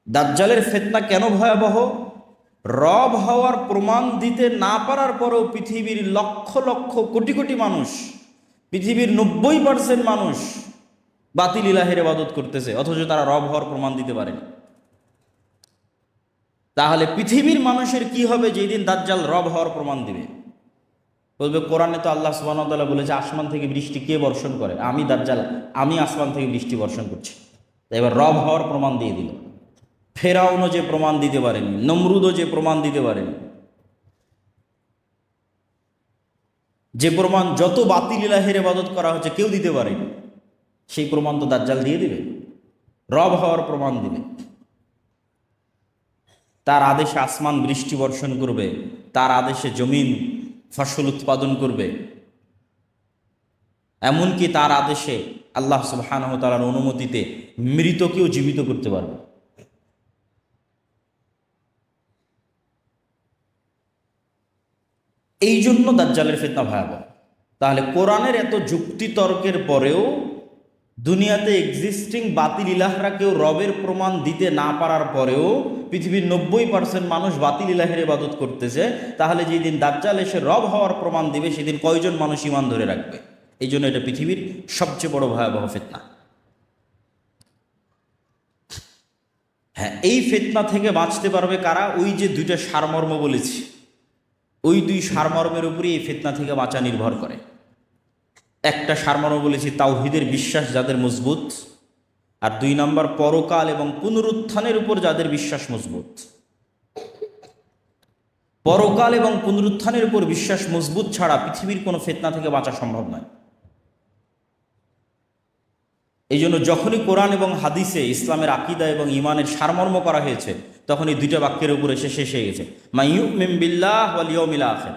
দাজ্জালের ফিতনা কেন ভয়াবহ? রব হওয়ার প্রমাণ দিতে না পারার পরেও পৃথিবীর লক্ষ লক্ষ কোটি কোটি মানুষ, পৃথিবীর 90% মানুষ বাতিল ইলাহের ইবাদত করতেছে, অথচ তারা রব হওয়ার প্রমাণ দিতে পারেনি। তাহলে পৃথিবীর মানুষের কি হবে যেদিন দাজ্জাল রব হওয়ার প্রমাণ দিবে? বলবে কোরআনে তো আল্লাহ সুবহানাহু ওয়া তাআলা বলেছে আসমান থেকে বৃষ্টি কে বর্ষণ করে? আমি দাজ্জাল, আমি আসমান থেকে বৃষ্টি বর্ষণ করছি। তাই এবার রব হওয়ার প্রমাণ দিয়ে দিল। ফেরাউনও যে প্রমাণ দিতে পারেনি, নমরুদও যে প্রমাণ দিতে পারেনি, যে প্রমাণ যত বাতিল ইলাহের ইবাদত করা হচ্ছে কেউ দিতে পারেনি, সেই প্রমাণ তো দাজ্জাল দিয়ে দিবে, রব হওয়ার প্রমাণ দিবে। তার আদেশে আসমান বৃষ্টি বর্ষণ করবে, তার আদেশে জমিন ফসল উৎপাদন করবে, এমনকি তার আদেশে আল্লাহ সুবহানাহু ওয়া তাআলার অনুমতিতে মৃতকেও জীবিত করতে পারবে। এই জন্য দাজ্জালের ফিতনা ভয়াবহ। তাহলে কোরআনের এত যুক্তি তর্কের পরেও দুনিয়াতে এক্সিস্টিং বাতিল ইলাহরা কেউ রবের প্রমাণ দিতে না পারার পরেও পৃথিবীর 90% মানুষ বাতিল ইলাহের ইবাদত করতেছে। তাহলে যেদিন দাজ্জাল এসে রব হওয়ার প্রমাণ দিবে সেদিন কয়জন মানুষ ঈমান ধরে রাখবে? এই জন্য এটা পৃথিবীর সবচেয়ে বড় ভয়াবহ ফিতনা। হ্যাঁ, এই ফিতনা থেকে বাঁচতে পারবে কারা? ওই যে দুইটা সারমর্ম বলেছি, ওই দুই সারমর্মের উপরই এই ফিতনা থেকে বাঁচা নির্ভর করে। একটা সারমর্ম বলেছি তাওহীদের বিশ্বাস যাদের মজবুত, আর 2 নম্বর পরকাল এবং পুনরুত্থানের উপর যাদের বিশ্বাস মজবুত। পরকাল এবং পুনরুত্থানের উপর বিশ্বাস মজবুত ছাড়া পৃথিবীর কোনো ফিতনা থেকে বাঁচা সম্ভব নয়। এই জন্য যখনই কোরআন এবং হাদিসে ইসলামের আকীদা এবং ঈমানের সারমর্ম করা হয়েছে তখন এই দুইটা বাক্যের উপর এসে শেষ হয়ে গেছে, মা ইউমিন বিল্লাহ ওয়াল ইয়াউমিল আখির।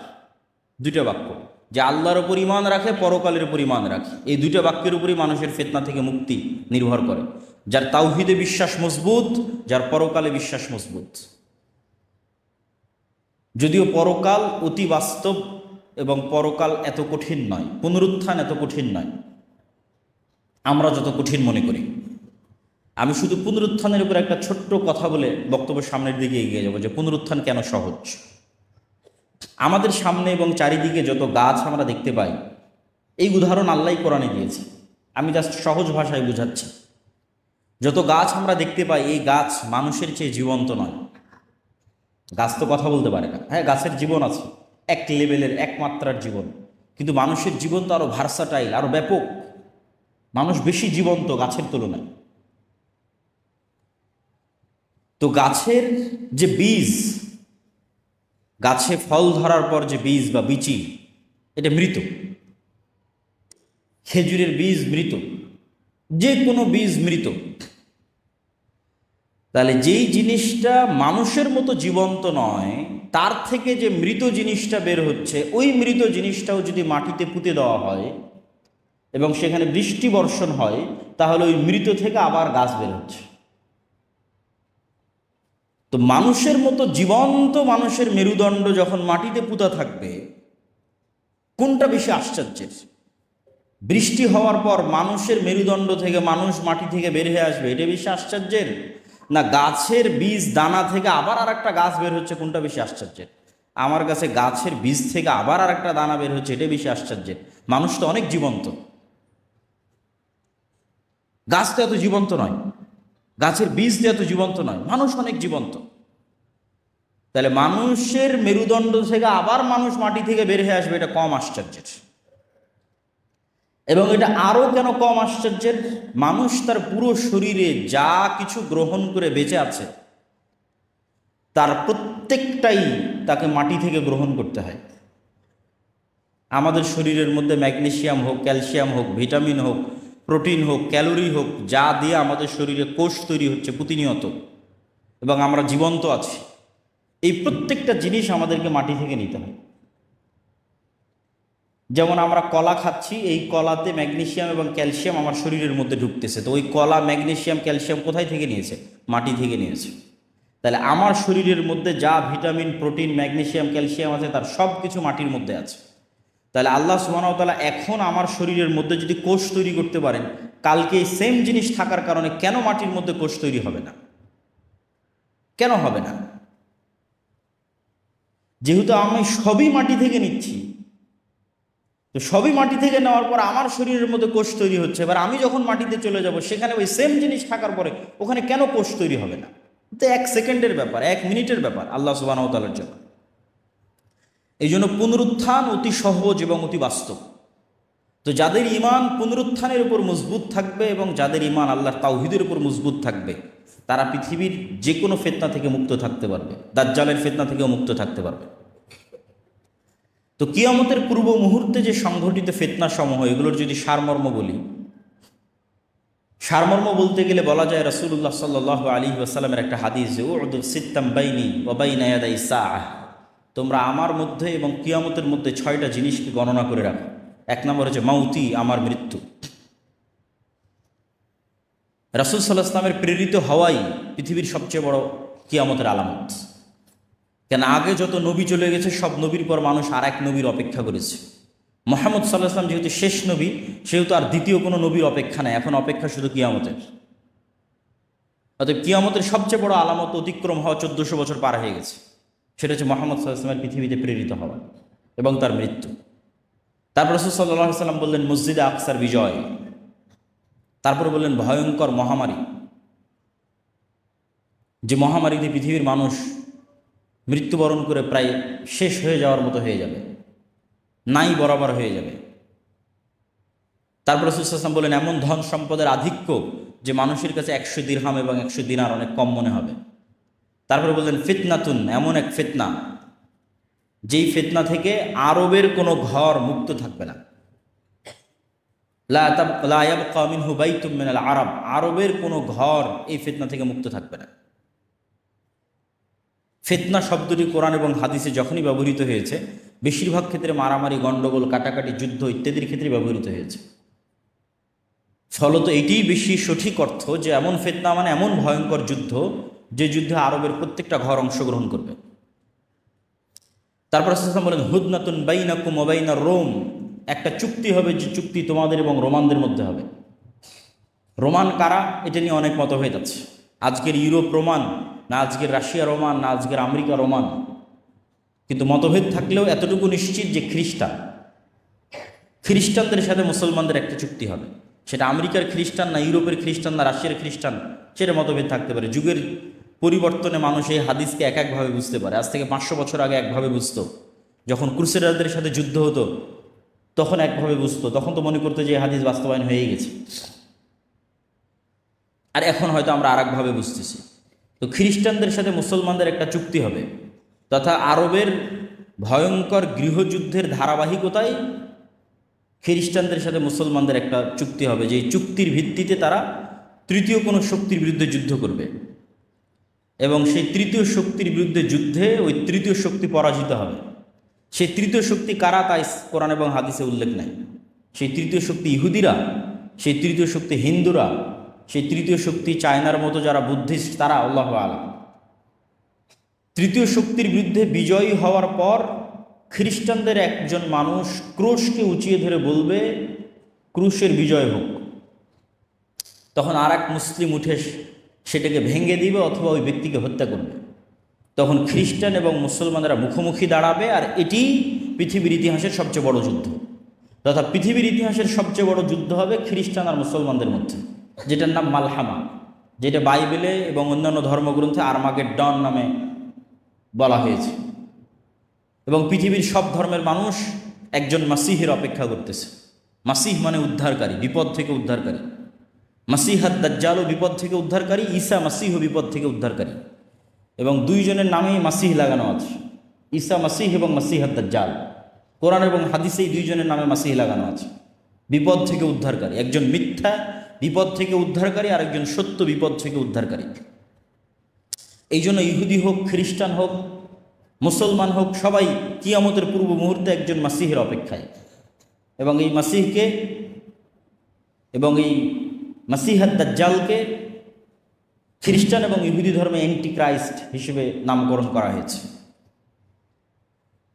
দুইটা বাক্য, যে আল্লাহর উপর ঈমান রাখে, পরকালের উপর ঈমান রাখে, এই দুইটা বাক্যের উপরই মানুষের ফিতনা থেকে মুক্তি নির্ভর করে। যার তাওহীদে বিশ্বাস মজবুত, যার পরকালে বিশ্বাস মজবুত। যদিও পরকাল অতি বাস্তব এবং পরকাল এত কঠিন নয়, পুনরুত্থান এত কঠিন নয় আমরা যত কঠিন মনে করি। আমি শুধু পুনরুত্থানের উপর একটা ছোট্ট কথা বলে বক্তব্য সামনের দিকে এগিয়ে যাব, যে পুনরুত্থান কেন সহজ। আমাদের সামনে এবং চারিদিকে যত গাছ আমরা দেখতে পাই, এই উদাহরণ আল্লাহই কোরআনে দিয়েছে, আমি জাস্ট সহজ ভাষায় বুঝাচ্ছি। যত গাছ আমরা দেখতে পাই, এই গাছ মানুষের চেয়ে জীবন্ত নয়। গাছ তো কথা বলতে পারে না, হ্যাঁ গাছের জীবন আছে, এক লেভেলের এক মাত্রার জীবন, কিন্তু মানুষের জীবন তো আরো ভার্সাটাইল, আরো ব্যাপক। মানুষ বেশি জীবন্ত গাছের তুলনায়। তো গাছের যে বীজ, গাছে ফল ধরার পর যে বীজ বা বিচি, এটা মৃত। খেজুরের বীজ মৃত, যে কোনো বীজ মৃত। তাহলে যেই জিনিসটা মানুষের মতো জীবন্ত নয়, তার থেকে যে মৃত জিনিসটা বের হচ্ছে, ওই মৃত জিনিসটাও যদি মাটিতে পুঁতে দেওয়া হয় এবং সেখানে বৃষ্টি বর্ষণ হয়, তাহলে ওই মৃত থেকে আবার গাছ বের হচ্ছে। তো মানুষের মতো জীবন্ত মানুষের মেরুদণ্ড যখন মাটিতে পুঁতা থাকবে, কোনটা বেশি আশ্চর্যের? বৃষ্টি হওয়ার পর মানুষের মেরুদণ্ড থেকে মানুষ মাটি থেকে বের হয়ে আসবে, এটা বেশি আশ্চর্যের? না গাছের বীজ দানা থেকে আবার আর একটা গাছ বের হচ্ছে, কোনটা বেশি আশ্চর্যের? আমার কাছে গাছের বীজ থেকে আবার আর একটা দানা বের হচ্ছে, এটা বেশি আশ্চর্যের। মানুষ তো অনেক জীবন্ত, গাছ তো এত জীবন্ত নয়, গাছের বীজ তো এত জীবন্ত নয়, মানুষ অনেক জীবন্ত। তাহলে মানুষের মেরুদণ্ড থেকে আবার মানুষ মাটি থেকে বের হয়ে আসবে, এটা কম আশ্চর্যের। এবং এটা আরও কেন কম আশ্চর্যের? মানুষ তার পুরো শরীরে যা কিছু গ্রহণ করে বেঁচে আছে, তার প্রত্যেকটাই তাকে মাটি থেকে গ্রহণ করতে হয়। আমাদের শরীরের মধ্যে ম্যাগনেসিয়াম হোক, ক্যালসিয়াম হোক, ভিটামিন হোক, প্রোটিন হোক, ক্যালোরি হোক, যা দিয়ে আমাদের শরীরে কোষ তৈরি হচ্ছে প্রতিনিয়ত এবং আমরা জীবন্ত আছি, এই প্রত্যেকটা জিনিস আমাদেরকে মাটি থেকে নিতে হয়। যেমন আমরা কলা খাচ্ছি, এই কলাতে ম্যাগনেসিয়াম এবং ক্যালসিয়াম আমার শরীরের মধ্যে ঢুকতেছে, তো ওই কলা ম্যাগনেসিয়াম ক্যালসিয়াম কোথায় থেকে নিয়েছে? মাটি থেকে নিয়েছে। তাহলে আমার শরীরের মধ্যে যা ভিটামিন, প্রোটিন, ম্যাগনেসিয়াম, ক্যালসিয়াম আছে, তার সব কিছু মাটির মধ্যে আছে। তাহলে আল্লাহ সুবহানাহু ওয়া তাআলা এখন আমার শরীরের মধ্যে যদি কোষ তৈরি করতে পারেন, কালকে এই সেম জিনিস থাকার কারণে কেন মাটির মধ্যে কোষ তৈরি হবে না? কেন হবে না? যেহেতু আমি সবই মাটি থেকে নিচ্ছি, তো সবই মাটি থেকে নেওয়ার পর আমার শরীরের মধ্যে কোষ তৈরি হচ্ছে, এবার আমি যখন মাটিতে চলে যাব সেখানে ওই সেম জিনিস থাকার পরে ওখানে কেন কোষ তৈরি হবে না? তো 1 সেকেন্ডের ব্যাপার, 1 মিনিটের ব্যাপার আল্লাহ সুবহানাহু ওয়া তাআলার জন্য। এই জন্য পুনরুত্থান অতি সহজ এবং অতি বাস্তব। তো যাদের ঈমান পুনরুত্থানের উপর মজবুত থাকবে এবং যাদের ঈমান আল্লাহর তাওহীদের উপর মজবুত থাকবে, তারা পৃথিবীর যে কোনো ফিতনা থেকে মুক্ত থাকতে পারবে, দাজ্জালের ফিতনা থেকেও মুক্ত থাকতে পারবে। তো কিয়ামতের পূর্ব মুহূর্তে যে সংঘটিত ফিতনা সমূহ, এগুলোর যদি সারমর্ম বলি, সারমর্ম বলতে গেলে বলা যায় রাসূলুল্লাহ সাল্লাল্লাহু আলাইহি ওয়াসাল্লামের একটা হাদিস, যে উ'দু সিত্তাম বাইনি ওয়া বাইনা ইয়াদাই সাআহ, তোমরা আমার মধ্যে এবং কিয়ামতের মধ্যে 6টা জিনিসকে গণনা করে রাখো। 1 নম্বর হচ্ছে মাউতি, আমার মৃত্যু। রাসূল সাল্লাল্লাহু আলাইহি ওয়াসাল্লামের প্রেরিত হওয়াই পৃথিবীর সবচেয়ে বড় কিয়ামতের আলামত। কেন আগে যত নবী চলে গেছে সব নবীর পর মানুষ আর এক নবীর অপেক্ষা করেছে। মুহাম্মদ সাল্লাল্লাহু আলাইহি ওয়াসাল্লাম যেহেতু শেষ নবী, সেহেতু আর দ্বিতীয় কোনো নবীর অপেক্ষা নেই, এখন অপেক্ষা শুধু কিয়ামতের। অতএব কিয়ামতের সবচেয়ে বড় আলামত অতিক্রম হওয়া 1400 বছর পার হয়ে গেছে, সেটা হচ্ছে মুহাম্মদ সাল্লাল্লাহু আলাইহি ওয়াসাল্লামের পৃথিবীতে প্রেরিত হওয়া এবং তার মৃত্যু। তারপর রাসূল সাল্লাল্লাহু আলাইহি ওয়াসাল্লাম বললেন মসজিদে আকসার বিজয়, তারপর বললেন ভয়ঙ্কর মহামারী, যে মহামারীতে পৃথিবীর মানুষ মৃত্যুবরণ করে প্রায় শেষ হয়ে যাওয়ার মতো হয়ে যাবে, নাই বরাবর হয়ে যাবে। তারপর রাসূল সাল্লাল্লাহু আলাইহি ওয়াসাল্লাম বললেন এমন ধন সম্পদের আধিক্য যে মানুষের কাছে 100 দিরহাম এবং 100 দিনার অনেক কম মনে হবে। তারপরে বললেন ফিতনাতুন, এমন এক ফিতনা যেই ফিতনা থেকে আরবের কোনো ঘর মুক্ত থাকবে না। লা ইয়াবকা মিনহু বাইতুম মিনাল আরব, আরবের কোনো ঘর এই ফিতনা থেকে মুক্ত থাকবে না। ফিতনা শব্দটি কোরআন এবং হাদিসে যখনই ব্যবহৃত হয়েছে, বেশিরভাগ ক্ষেত্রে মারামারি, গণ্ডগোল, কাটাকাটি, যুদ্ধ ইত্যাদির ক্ষেত্রে ব্যবহৃত হয়েছে। ফলত এটিই বেশি সঠিক অর্থ যে এমন ফিতনা মানে এমন ভয়ঙ্কর যুদ্ধ, যে যুদ্ধে আরবের প্রত্যেকটা ঘর অংশগ্রহণ করবে। তারপর রাসূল বলেন হুদনাতুন বাইনাকুম ওয়া বাইনার রোম, একটা চুক্তি হবে, যে চুক্তি তোমাদের এবং রোমানদের মধ্যে হবে। রোমান কারা, এটা নিয়ে অনেক মতভেদ আছে। আজকের ইউরোপ রোমান, না আজকের রাশিয়া রোমান, না আজকের আমেরিকা রোমান, কিন্তু মতভেদ থাকলেও এতটুকু নিশ্চিত যে খ্রিস্টানদের সাথে মুসলমানদের একটা চুক্তি হবে। সেটা আমেরিকার খ্রিস্টান না ইউরোপের খ্রিস্টান না রাশিয়ার খ্রিস্টান, সেটা মতভেদ থাকতে পারে। যুগের পরিবর্তনে মানুষ এই হাদিসকে এক একভাবে বুঝতে পারে। আজ থেকে 500 বছর আগে একভাবে বুঝতো, যখন ক্রুসেডারদের সাথে যুদ্ধ হতো তখন একভাবে বুঝতো, তখন তো মনে করতো যে এই হাদিস বাস্তবায়ন হয়ে গেছে। আর এখন হয়তো আমরা আর একভাবে বুঝতেছি। তো খ্রিস্টানদের সাথে মুসলমানদের একটা চুক্তি হবে, তথা আরবের ভয়ঙ্কর গৃহযুদ্ধের ধারাবাহিকতায় খ্রিস্টানদের সাথে মুসলমানদের একটা চুক্তি হবে, যে চুক্তির ভিত্তিতে তারা তৃতীয় কোনো শক্তির বিরুদ্ধে যুদ্ধ করবে, এবং সেই তৃতীয় শক্তির বিরুদ্ধে যুদ্ধে ওই তৃতীয় শক্তি পরাজিত হবে। সেই তৃতীয় শক্তি কারা তা কোরআন এবং হাদিসে উল্লেখ নাই। সেই তৃতীয় শক্তি ইহুদিরা, সেই তৃতীয় শক্তি হিন্দুরা, সেই তৃতীয় শক্তি চায়নার মতো যারা বুদ্ধিস্ট, তারা, আল্লাহু আলাম। তৃতীয় শক্তির বিরুদ্ধে বিজয়ী হওয়ার পর খ্রিস্টানদের একজন মানুষ ক্রুশকে উঁচিয়ে ধরে বলবে ক্রুশের বিজয় হোক, তখন আর এক মুসলিম উঠে সেটাকে ভেঙে দিবে অথবা ওই ব্যক্তিকে হত্যা করবে। তখন খ্রিস্টান এবং মুসলমানরা মুখোমুখি দাঁড়াবে, আর এটি পৃথিবীর ইতিহাসের সবচেয়ে বড় যুদ্ধ, তথা পৃথিবীর ইতিহাসের সবচেয়ে বড় যুদ্ধ হবে খ্রিস্টান আর মুসলমানদের মধ্যে, যেটার নাম মালহামা, যেটা বাইবেলে এবং অন্যান্য ধর্মগ্রন্থে আর্মাগেড্ডন নামে বলা হয়েছে। এবং পৃথিবীর সব ধর্মের মানুষ একজন মাসিহের অপেক্ষা করতেছে। মাসিহ মানে উদ্ধারকারী, বিপদ থেকে উদ্ধারকারী। মাসিহাদ দাজ্জালও বিপদ থেকে উদ্ধারকারী, ঈসা মাসিহও বিপদ থেকে উদ্ধারকারী, এবং দুইজনের নামেই মাসিহ লাগানো আছে। ঈসা মাসিহ এবং মাসিহাদ দাজ্জাল, কোরআন এবং হাদিসে এই দুইজনের নামে মাসিহ লাগানো আছে। বিপদ থেকে উদ্ধারকারী, একজন মিথ্যা বিপদ থেকে উদ্ধারকারী, আর একজন সত্য বিপদ থেকে উদ্ধারকারী। এই জন্য ইহুদি হোক, খ্রিস্টান হোক, মুসলমান হোক, সবাই কিয়ামতের পূর্ব মুহূর্তে একজন মাসিহের অপেক্ষায়। এবং এই মাসিহকে এবং এই মাসিহাদ দাজ্জালকে খ্রিস্টান এবং ইহুদি ধর্মে অ্যান্টি ক্রাইস্ট হিসেবে নামকরণ করা হয়েছে।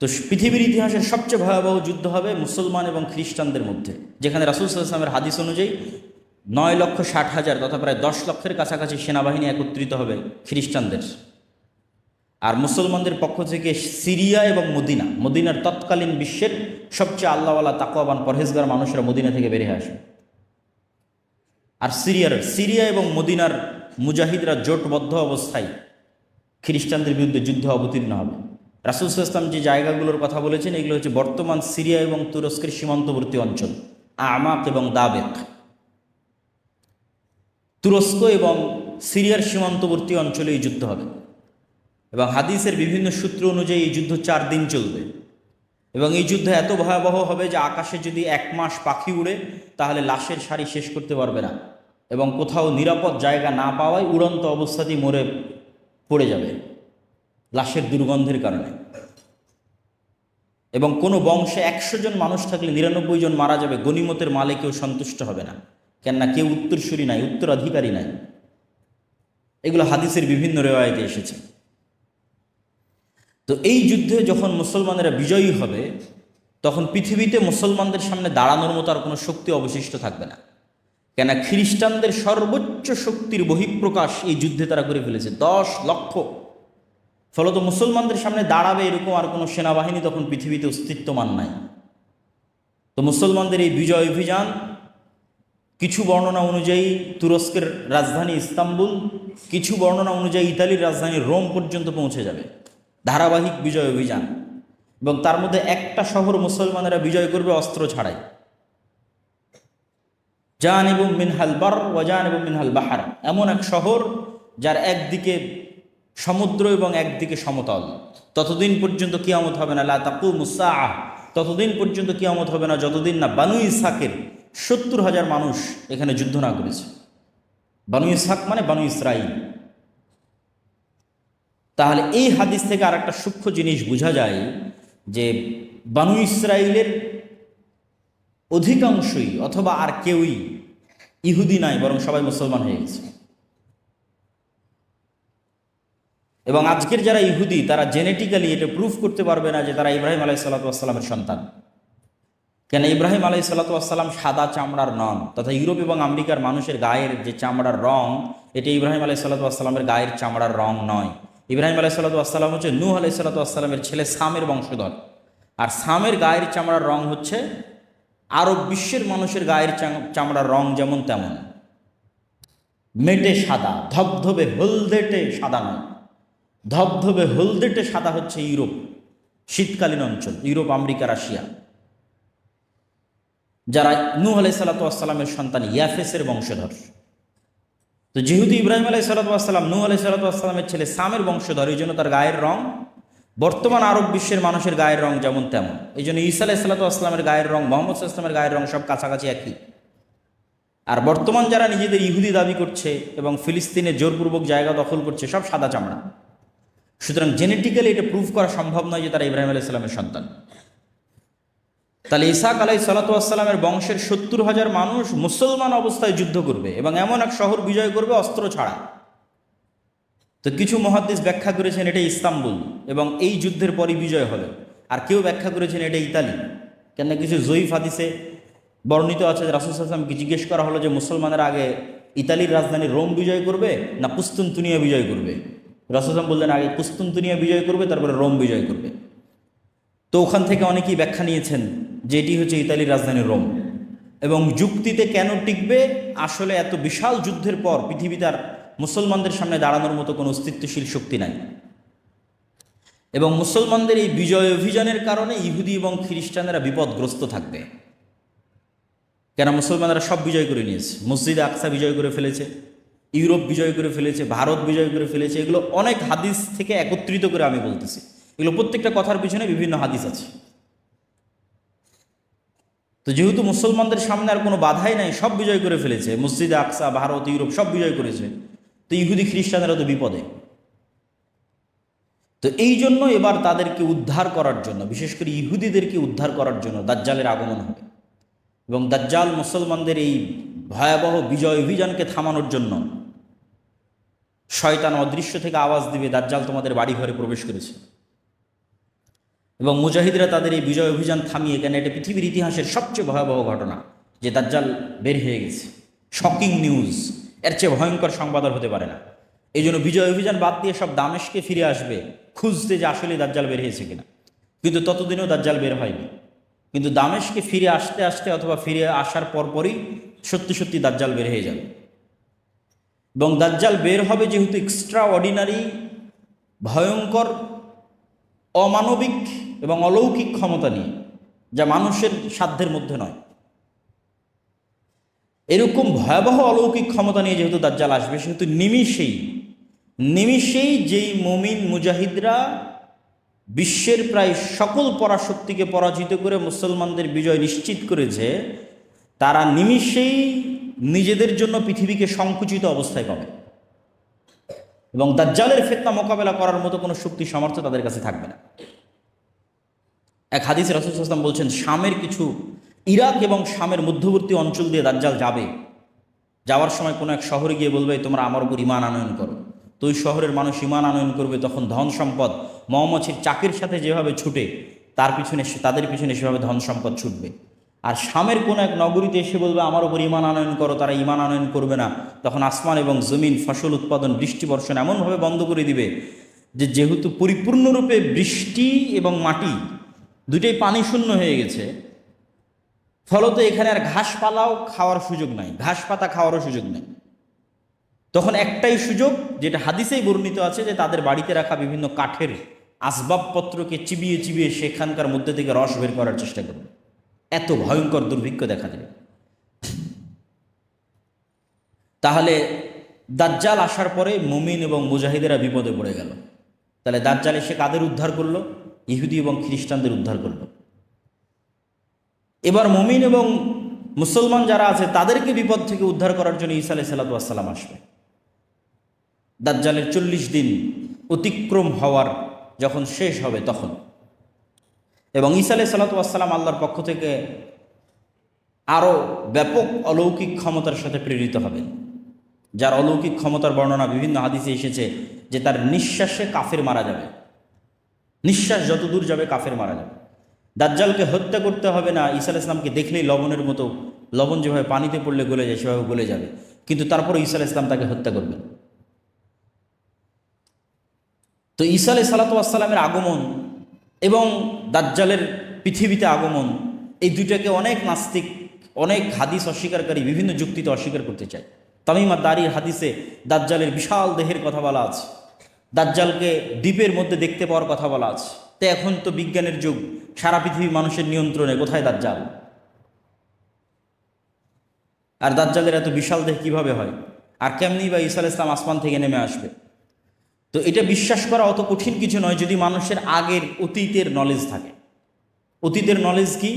তো পৃথিবীর ইতিহাসের সবচেয়ে ভয়াবহ যুদ্ধ হবে মুসলমান এবং খ্রিস্টানদের মধ্যে, যেখানে রাসূল সাল্লাল্লাহু আলাইহি ওয়াসাল্লামের হাদিস অনুযায়ী 9,60,000 তথা প্রায় 10 লক্ষের কাছাকাছি সেনাবাহিনী একত্রিত হবে খ্রিস্টানদের, আর মুসলমানদের পক্ষ থেকে সিরিয়া এবং মদিনার তৎকালীন বিশ্বের সবচেয়ে আল্লাহওয়ালা তাকওয়াবান পরহেজগার মানুষরা মদিনা থেকে বেরিয়ে আসে। আর সিরিয়া এবং মদিনার মুজাহিদরা জোটবদ্ধ অবস্থায় খ্রিস্টানদের বিরুদ্ধে যুদ্ধে অবতীর্ণ হবে। রাসূল সাল্লাল্লাহু আলাইহি ওয়াসাল্লাম যে জায়গাগুলোর কথা বলেছেন এগুলো হচ্ছে বর্তমান সিরিয়া এবং তুরস্কের সীমান্তবর্তী অঞ্চল, আমাক এবং দাবেক। তুরস্ক এবং সিরিয়ার সীমান্তবর্তী অঞ্চলে এই যুদ্ধ হবে এবং হাদিসের বিভিন্ন সূত্র অনুযায়ী এই যুদ্ধ 4 দিন চলবে এবং এই যুদ্ধ এত ভয়াবহ হবে যে আকাশে যদি 1 মাস পাখি উড়ে তাহলে লাশের সারি শেষ করতে পারবে না এবং কোথাও নিরাপদ জায়গা না পাওয়ায় উড়ন্ত অবস্থাতেই মরে পড়ে যাবে লাশের দুর্গন্ধের কারণে। এবং কোনো বংশে 100 জন মানুষ থাকলে 99 জন মারা যাবে, গনিমতের মালে কেউ সন্তুষ্ট হবে না, কেননা কেউ উত্তরসূরি নাই, উত্তরাধিকারী নাই। এগুলো হাদিসের বিভিন্ন রেওয়ায়েতে এসেছে। তো এই যুদ্ধে যখন মুসলমানেরা বিজয়ী হবে তখন পৃথিবীতে মুসলমানদের সামনে দাঁড়ানোর মতো আর কোনো শক্তি অবশিষ্ট থাকবে না, কেন খ্রিস্টানদের সর্বোচ্চ শক্তির বহিঃপ্রকাশ এই যুদ্ধে তারা করে ফেলেছে 10 লক্ষ। ফলত মুসলমানদের সামনে দাঁড়াবে এরকম আর কোনো সেনাবাহিনী তখন পৃথিবীতে অস্তিত্বমান নাই। তো মুসলমানদের এই বিজয় অভিযান কিছু বর্ণনা অনুযায়ী তুরস্কের রাজধানী ইস্তাম্বুল, কিছু বর্ণনা অনুযায়ী ইতালির রাজধানী রোম পর্যন্ত পৌঁছে যাবে, ধারাবাহিক বিজয় অভিযান। এবং তার মধ্যে একটা শহর মুসলমানেরা বিজয় করবে অস্ত্র ছাড়াই, জানিবুম মিনহাল বার ওয়া জানিবুম মিনহাল বাহার, এমন এক শহর যার একদিকে সমুদ্র এবং একদিকে সমতল। ততদিন পর্যন্ত কিয়ামত হবে না, লা তাকুমুস সাআহ, ততদিন পর্যন্ত কিয়ামত হবে না যতদিন না বানু ইসহাকের 70,000 মানুষ এখানে যুদ্ধ না করেছে। বানু ইসহাক মানে বানু ইসরাইল। তাহলে এই হাদিস থেকে আর একটা সূক্ষ্ম জিনিস বোঝা যায় যে বানু ইসরাইলের অধিকাংশই অথবা আর কেউই ইহুদি নাই, বরং সবাই মুসলমান হয়ে গেছে। এবং আজকের যারা ইহুদি তারা জেনেটিক্যালি এটা প্রুফ করতে পারবে না যে তারা ইব্রাহিম আলাইহিস সালাতু ওয়াস সালামের সন্তান, কেন ইব্রাহিম আলাইহিস সালাতু ওয়াস সালাম সাদা চামড়ার নন, তথা ইউরোপ এবং আমেরিকার মানুষের গায়ের যে চামড়ার রং এটা ইব্রাহিম আলাইহিস সালাতু ওয়াস সালামের গায়ের চামড়ার রং নয়। ইব্রাহিম আলাইহিস সালাতু ওয়াস সালাম হচ্ছে নূহ আলাইহিস সালাতু ওয়াস সালামের ছেলে সামের বংশধর, আর সামের গায়ের চামড়ার রং হচ্ছে আরব বিশ্বের মানুষের গায়ের চামড়ার রং যেমন তেমন, মেটে সাদা, ধবধবে হলদেটে সাদা নয়। ধবধবে হলদেটে সাদা হচ্ছে ইউরোপ, শীতকালীন অঞ্চল, ইউরোপ, আমেরিকা, রাশিয়া, যারা নূহ আলাইহিস সালাতু ওয়াস সালামের সন্তান ইয়াফেসের বংশধর। তো যেহেতু ইব্রাহিম আলাইহিস সালাতু ওয়াস সালাম নূহ আলাইহিস সালাতু ওয়াস সালামের ছেলে সামের বংশধর, এই জন্য তার গায়ের রং বর্তমান আরব বিশ্বের মানুষের গায়ের রং যেমন তেমন। এই জন্য ঈসা আলাইহিস সালাতু ওয়াস সালামের গায়ের রং, মুহাম্মদ সাল্লাল্লাহু আলাইহি ওয়াসাল্লামের গায়ের রং সব কাছাকাছি একই। আর বর্তমান যারা নিজেদের ইহুদি দাবি করছে এবং ফিলিস্তিনে জোরপূর্বক জায়গা দখল করছে সব সাদা চামড়া। সুতরাং জেনেটিক্যালি এটা প্রুভ করা সম্ভব নয় যে তারা ইব্রাহিম আলাইহিস সালামের সন্তান। তাহলে ইসহাক আলাইহিস সালাতু ওয়াস সালামের বংশের 70,000 মানুষ মুসলমান অবস্থায় যুদ্ধ করবে এবং এমন এক শহর বিজয় করবে অস্ত্র ছাড়া। তো কিছু মুহাদ্দিস ব্যাখ্যা করেছেন এটা ইস্তাম্বুল এবং এই যুদ্ধের পরই বিজয় হবে, আর কেউ ব্যাখ্যা করেছেন এটা ইতালি। কেন কিছু জয়ীফ হাদিসে বর্ণিত আছে যে রাসূল সাল্লাল্লাহু আলাইহি ওয়াসাল্লামকে জিজ্ঞেস করা হলো যে মুসলমানেরা আগে ইতালির রাজধানী রোম বিজয় করবে না কুস্তুনতুনিয়া বিজয় করবে। রাসূল সাল্লাল্লাহু আলাইহি ওয়াসাল্লাম বললেন আগে কুস্তুনতুনিয়া বিজয় করবে, তারপরে রোম বিজয় করবে। তো ওখান থেকে অনেকেই ব্যাখ্যা নিয়েছেন যে এটি হচ্ছে ইতালির রাজধানী রোম। এবং যুক্তিতে কেন টিকবে, আসলে এত বিশাল যুদ্ধের পর পৃথিবীতে আর মুসলমানদের সামনে দাঁড়ানোর মতো কোনো অস্তিত্বশীল শক্তি নাই। এবং মুসলমানদের এই বিজয় অভিযানের কারণে ইহুদি এবং খ্রিস্টানেরা বিপদগ্রস্ত থাকবে, কেন মুসলমানরা সব বিজয় করে নিয়েছে। মসজিদে আকসা বিজয় করে ফেলেছে, ইউরোপ বিজয় করে ফেলেছে, ভারত বিজয় করে ফেলেছে। এগুলো অনেক হাদিস থেকে একত্রিত করে আমি বলতেছি, এগুলো প্রত্যেকটা কথার পিছনে বিভিন্ন হাদিস আছে। তো যেহেতু মুসলমানদের সামনে আর কোনো বাধাই নাই, সব বিজয় করে ফেলেছে, মসজিদে আকসা, ভারত, ইউরোপ সব বিজয় করেছে, তো ইহুদি খ্রিস্টানেরা তো বিপদে। তো এই জন্য এবার তাদেরকে উদ্ধার করার জন্য, বিশেষ করে ইহুদিদেরকে উদ্ধার করার জন্য দাজ্জালের আগমন হবে এবং দাজ্জাল মুসলমানদের এই ভয়াবহ বিজয় অভিযানকে থামানোর জন্য শয়তান অদৃশ্য থেকে আওয়াজ দিবে, দাজ্জাল তোমাদের বাড়ি ঘরে প্রবেশ করেছে। এবং মুজাহিদরা তাদের এই বিজয় অভিযান থামিয়ে, কেন এটা পৃথিবীর ইতিহাসের সবচেয়ে ভয়াবহ ঘটনা যে দাজ্জাল বের হয়ে গেছে, শকিং নিউজ, এর চেয়ে ভয়ঙ্কর সংবাদ আর হতে পারে না। এই জন্য বিজয় অভিযান বাদ দিয়ে সব দামেস্কে ফিরে আসবে, খুঁজতে যে আসলে দাজ্জাল বের হয়েছে কিনা, কিন্তু ততদিনেও দাজ্জাল বের হয়নি। কিন্তু দামেশকে ফিরে আসতে আসতে অথবা ফিরে আসার পরপরই সত্যি সত্যি দাজ্জাল বের হয়ে যাবে। এবং দাজ্জাল বের হবে যেহেতু এক্সট্রা অর্ডিনারি, ভয়ঙ্কর, অমানবিক এবং অলৌকিক ক্ষমতা নিয়ে, যা মানুষের সাধ্যের মধ্যে নয়, এরকম ভয়াবহ অলৌকিক ক্ষমতা নিয়ে যেহেতু দাজ্জাল আসবে, সেহেতু নিমিষেই যেই মুমিন মুজাহিদরা বিশ্বের প্রায় সকল পরাশক্তিকে পরাজিত করে মুসলমানদের বিজয় নিশ্চিত করেছে, তারা নিমিষেই নিজেদের জন্য পৃথিবীকে সংকুচিত অবস্থায় পাবে এবং দাজ্জালের ফিতনা মোকাবেলা করার মতো কোনো শক্তি সামর্থ্য তাদের কাছে থাকবে না। এক হাদিসে রাসূল সাল্লাল্লাহু আলাইহি ওয়াসাল্লাম বলছেন, শামের কিছু, ইরাক এবং শামের মধ্যবর্তী অঞ্চল দিয়ে দাজ্জাল যাবে। যাওয়ার সময় কোনো এক শহরে গিয়ে বলবে, তোমরা আমার উপর ঈমান আনয়ন করো। তো ওই শহরের মানুষ ঈমান আনয়ন করবে। তখন ধন সম্পদ মৌমাছির চাকের সাথে যেভাবে ছুটে, তাদের পিছনে সেভাবে ধন সম্পদ ছুটবে। আর শামের কোনো এক নগরীতে এসে বলবে, আমার উপর ঈমান আনয়ন করো। তারা ঈমান আনয়ন করবে না। তখন আসমান এবং জমিন, ফসল উৎপাদন, বৃষ্টি বর্ষণ এমনভাবে বন্ধ করে দিবে যে, যেহেতু পরিপূর্ণরূপে বৃষ্টি এবং মাটি দুটোই পানি শূন্য হয়ে গেছে, ফলত এখানে আর ঘাসপালাও খাওয়ার সুযোগ নাই, ঘাস পাতা খাওয়ারও সুযোগ নেই। তখন একটাই সুযোগ, যেটা হাদিসেই বর্ণিত আছে, যে তাদের বাড়িতে রাখা বিভিন্ন কাঠের আসবাবপত্রকে চিবিয়ে চিবিয়ে সেখানকার মধ্যে থেকে রস বের করার চেষ্টা করবে। এত ভয়ঙ্কর দুর্ভিক্ষ দেখা দেবে। তাহলে দাজ্জাল আসার পরে মুমিন এবং মুজাহিদেরা বিপদে পড়ে গেল। তাহলে দাজ্জাল এসে কাদের উদ্ধার করলো? ইহুদি এবং খ্রিস্টানদের উদ্ধার করলো। এবার মুমিন এবং মুসলমান যারা আছে তাদেরকে বিপদ থেকে উদ্ধার করার জন্য ঈসা আলাইহিস সালাম আসবে। দাজ্জালের 40 দিন অতিক্রম হওয়ার যখন শেষ হবে তখন, এবং ঈসা আলাইহিস সালাম আল্লাহর পক্ষ থেকে আরও ব্যাপক অলৌকিক ক্ষমতার সাথে প্রেরিত হবেন, যার অলৌকিক ক্ষমতার বর্ণনা বিভিন্ন হাদিসে এসেছে যে তার নিঃশ্বাসে কাফের মারা যাবে। নিঃশ্বাস যত দূর যাবে কাফের মারা যাবে। দাজ্জালকে হত্যা করতে হবে না, ঈসা আলাইহিস সালামকে দেখলেই লবণের মতো, লবণ যেভাবে পানিতে পড়লে গলে যায় সেভাবে গলে যাবে, কিন্তু তারপরে ঈসা আলাইহিস সালাম তাকে হত্যা করবেন। তো ঈসা আলাইহিস সালামের আগমন এবং দাজ্জালের পৃথিবীতে আগমন, এই দুইটাকে অনেক নাস্তিক, অনেক হাদিস অস্বীকারী বিভিন্ন যুক্তিতে অস্বীকার করতে চায়। তামিম আদ-দারির হাদিসে দাজ্জালের বিশাল দেহের কথা বলা আছে, দাজ্জালকে দ্বীপের মধ্যে দেখতে পাওয়ার কথা বলা আছে। তো এখন তো বিজ্ঞানের যুগ, সারা পৃথিবী মানুষের নিয়ন্ত্রণে, কোথায় দাজ্জাল? আর দাজ্জালের এত বিশাল দেহ কিভাবে হয়? আর কেমনি বা ঈসা আলাইহিস সালাম আসমান থেকে নেমে আসবে? তো এটা বিশ্বাস করা অত কঠিন কিছু নয়, যদি মানুষের আগের অতীতের নলেজ থাকে। অতীতের নলেজ কি?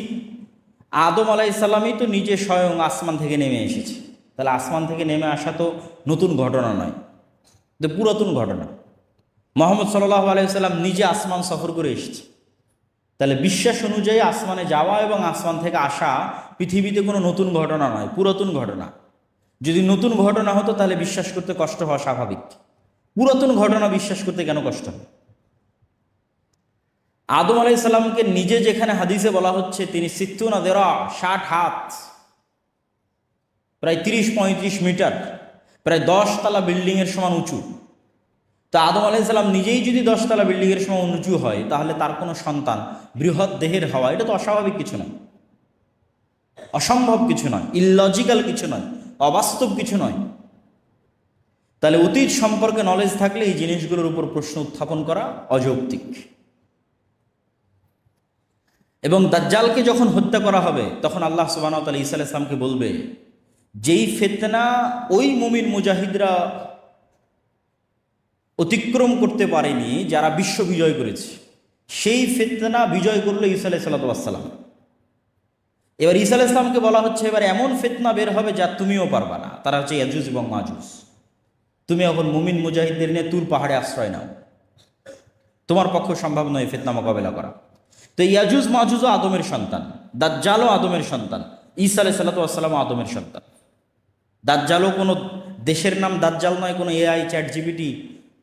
আদম আলাইহিস সালামই তো নিজে স্বয়ং আসমান থেকে নেমে এসেছে। তাহলে আসমান থেকে নেমে আসা তো নতুন ঘটনা নয়, তো পুরাতন ঘটনা। মুহাম্মদ সাল্লাল্লাহু আলাইহি সাল্লাম নিজে আসমান সফর করে এসেছে। তাহলে বিশ্বাস অনুযায়ী আসমানে যাওয়া এবং আসমান থেকে আসা পৃথিবীতে কোনো নতুন ঘটনা নয়, পুরাতন ঘটনা। যদি নতুন ঘটনা হতো তাহলে বিশ্বাস করতে কষ্ট হওয়া স্বাভাবিক। পুরাতন ঘটনা বিশ্বাস করতে কেন কষ্ট হবে? আদম আলাইহিস সালামকে নিজে যেখানে হাদিসে বলা হচ্ছে তিনি 60 হাত, প্রায় 30-35 মিটার, প্রায় 10 তলা বিল্ডিংয়ের সমান উঁচু। তা আদম আলাইহিস সালাম নিজেই যদি 10 তলা বিল্ডিংয়ের সমান উঁচু হয়, তাহলে তার কোনো সন্তান বৃহৎ দেহের হওয়া এটা তো অস্বাভাবিক কিছু নয়, অসম্ভব কিছু নয়, ইললজিক্যাল কিছু নয়, অবাস্তব কিছু নয়। তাহলে অতীত সম্পর্কে নলেজ থাকলে এই জিনিসগুলোর উপর প্রশ্ন উত্থাপন করা অযৌক্তিক। এবং দাজ্জালকে যখন হত্যা করা হবে তখন আল্লাহ সুবহানাহু ওয়া তাআলা ঈসা আলাইহিস সালামকে বলবে, যেই ফিতনা ওই মুমিন মুজাহিদরা অতিক্রম করতে পারেনি, যারা বিশ্ব বিজয় করেছে, সেই ফিতনা বিজয় করলো ঈসা আলাইহিস সালাম। এবার ঈসা আলাইহিস সালামকে বলা হচ্ছে, এবার এমন ফিতনা বের হবে যা তুমিও পারবা না। তারা হচ্ছে ইয়াজুজ এবং মাজুজ। তুমি এখন মুমিন মুজাহিদদের নিয়ে তুর পাহাড়ে আশ্রয় নাও, তোমার পক্ষে সম্ভব নয় ফিতনা মোকাবেলা করা। তো ইয়াজুজ মাজুজও আদমের সন্তান, দাজ্জালও আদমের সন্তান, ঈসা আলাইহিস সালামও আদমের সন্তান। দাজ্জালও কোনো দেশের নাম দাজ্জাল নয়, কোনো এআই চ্যাট জিপিটি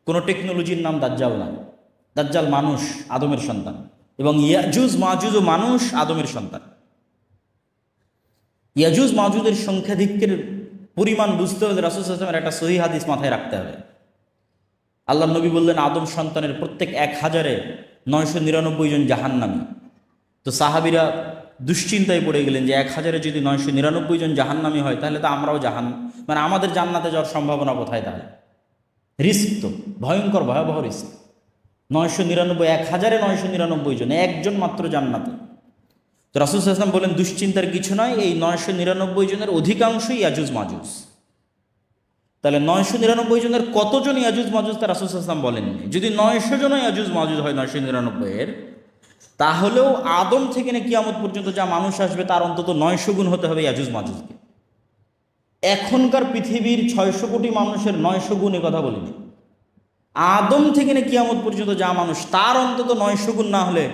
কোনো টেকনোলজির নাম দাজ্জাল নয়। দাজ্জাল মানুষ, আদমের সন্তান, এবং ইয়াজুজ মাজুজও মানুষ, আদমের সন্তান। ইয়াজুজ মাজুজের সংখ্যাধিক্যের পরিমাণ বুঝতে হলে রাসূল সাল্লাল্লাহু আলাইহি ওয়াসাল্লামের একটা সহিহ হাদিস মাথায় রাখতে হবে। আল্লাহ নবী বললেন আদম সন্তানের প্রত্যেক 1000-999 জন জাহান্নামী। তো সাহাবীরা দুশ্চিন্তায় পড়ে গেলেন যে 1000-এ যদি 999 জন জাহান্নামী হয় তাহলে তো আমরাও মানে আমাদের জান্নাতে যাওয়ার সম্ভাবনা কোথায়? তাহলে রিস্ক তো ভয়ঙ্কর, ভয়াবহ রিস্ক। 999, 1000-999 জন, একজন মাত্র জান্নাতে। তো রাসূল সাল্লাল্লাহু আলাইহি ওয়াসাল্লাম বলেন দুশ্চিন্তার কিছু নয়, এই 999 জনের অধিকাংশই ইয়াজুজ মাজুজ। তাহলে 999 জনের কতজন ইয়াজুজ মাজুজ তা রাসূল সাল্লাল্লাহু আলাইহি ওয়াসাল্লাম বলেননি। যদি 900 জন ইয়াজুজ মাজুজ হয় 999-এর, তাহলেও আদম থেকে না কিয়ামত পর্যন্ত যা মানুষ আসবে তার অন্তত 900 গুণ হতে হবে ইয়াজুজ মাজুজকে। এখনকার পৃথিবীর 600 কোটি মানুষের 900 গুণ, কথা বলিনি। আদম থেকে না কিয়ামত পর্যন্ত যা মানুষ, তার অন্তত 900 গুণ না হলে